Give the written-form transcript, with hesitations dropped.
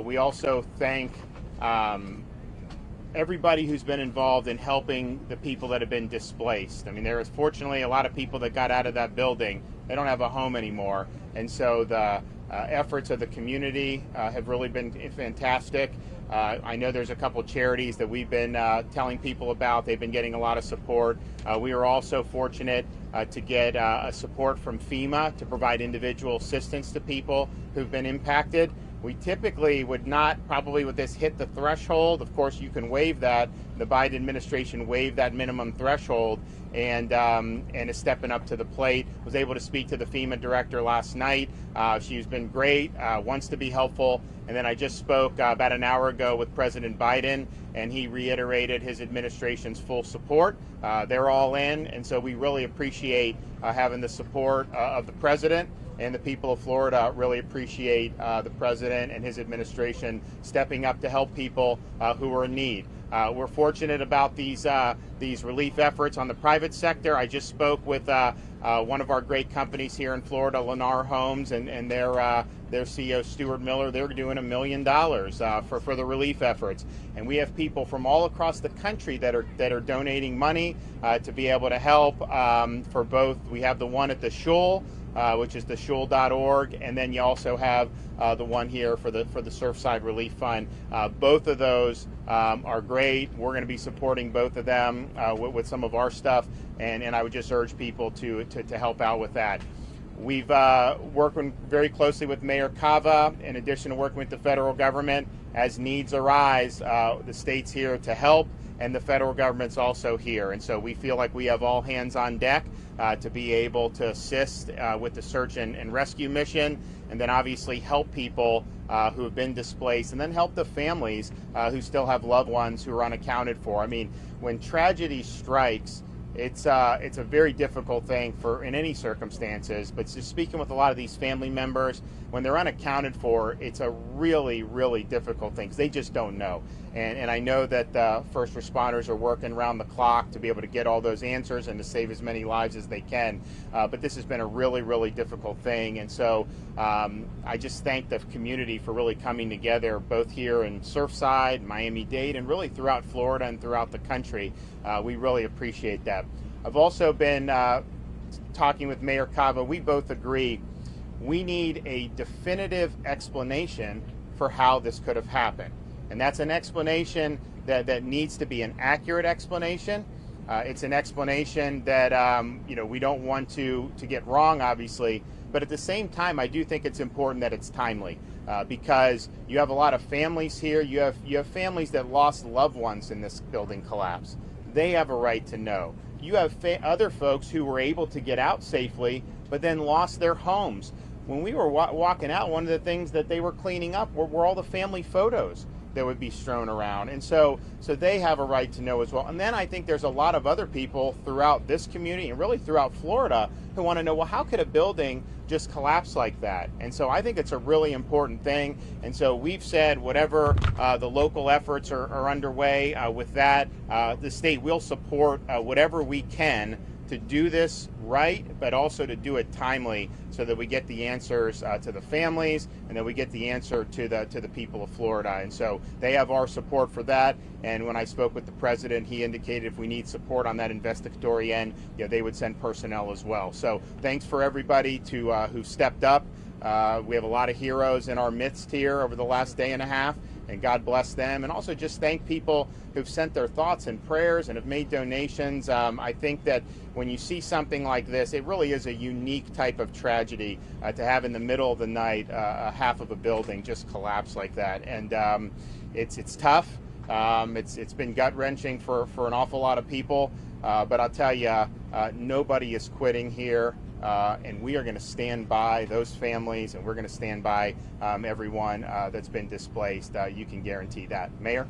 We also thank everybody who's been involved in helping the people that have been displaced. I mean, there is fortunately a lot of people that got out of that building. They don't have a home anymore. And so the efforts of the community have really been fantastic. I know there's a couple charities that we've been telling people about. They've been getting a lot of support. We are also fortunate to get support from FEMA to provide individual assistance to people who've been impacted. We typically would not probably with this hit the threshold. Of course, you can waive that. The Biden administration waived that minimum threshold and is stepping up to the plate. Was able to speak to the FEMA director last night. She's been great, wants to be helpful. And then I just spoke about an hour ago with President Biden, and he reiterated his administration's full support. They're all in, and so we really appreciate having the support of the president. And the people of Florida really appreciate the president and his administration stepping up to help people who are in need. We're fortunate about these relief efforts on the private sector. I just spoke with one of our great companies here in Florida, Lennar Homes, and their CEO Stuart Miller. They're doing $1 million for the relief efforts, and we have people from all across the country that are donating money to be able to help for both. We have the one at the Shul, which is the shul.org, and then you also have the one here for the Surfside Relief Fund. Both of those are great. We're going to be supporting both of them with some of our stuff, and I would just urge people to help out with that. We've working very closely with Mayor Cava, in addition to working with the federal government. As needs arise, the state's here to help, and the federal government's also here. And so we feel like we have all hands on deck to be able to assist with the search and rescue mission, and then obviously help people who have been displaced, and then help the families who still have loved ones who are unaccounted for. I mean, when tragedy strikes, it's a very difficult thing in any circumstances, but just speaking with a lot of these family members, when they're unaccounted for, it's a really, really difficult thing because they just don't know. And I know that the first responders are working around the clock to be able to get all those answers and to save as many lives as they can. But this has been a really, really difficult thing. And so I just thank the community for really coming together, both here in Surfside, Miami-Dade, and really throughout Florida and throughout the country. We really appreciate that. I've also been talking with Mayor Cava. We both agree we need a definitive explanation for how this could have happened. And that's an explanation that needs to be an accurate explanation. It's an explanation that we don't want to get wrong, obviously, but at the same time, I do think it's important that it's timely because you have a lot of families here. You have families that lost loved ones in this building collapse. They have a right to know. You have other folks who were able to get out safely, but then lost their homes. When we were walking out, one of the things that they were cleaning up were all the family photos that would be strewn around. And so they have a right to know as well. And then I think there's a lot of other people throughout this community and really throughout Florida who want to know, well, how could a building just collapse like that? And so I think it's a really important thing. And so we've said whatever the local efforts are underway with that, the state will support whatever we can to do this right, but also to do it timely so that we get the answers to the families and that we get the answer to the people of Florida. And so they have our support for that. And when I spoke with the president, he indicated if we need support on that investigatory end, they would send personnel as well. So thanks for everybody who stepped up. We have a lot of heroes in our midst here over the last day and a half, and God bless them. And also just thank people who've sent their thoughts and prayers and have made donations. I think that when you see something like this, it really is a unique type of tragedy to have in the middle of the night half of a building just collapse like that. And it's tough. It's been gut-wrenching for an awful lot of people. But I'll tell you, nobody is quitting here. And we are going to stand by those families, and we're going to stand by everyone that's been displaced. You can guarantee that. Mayor?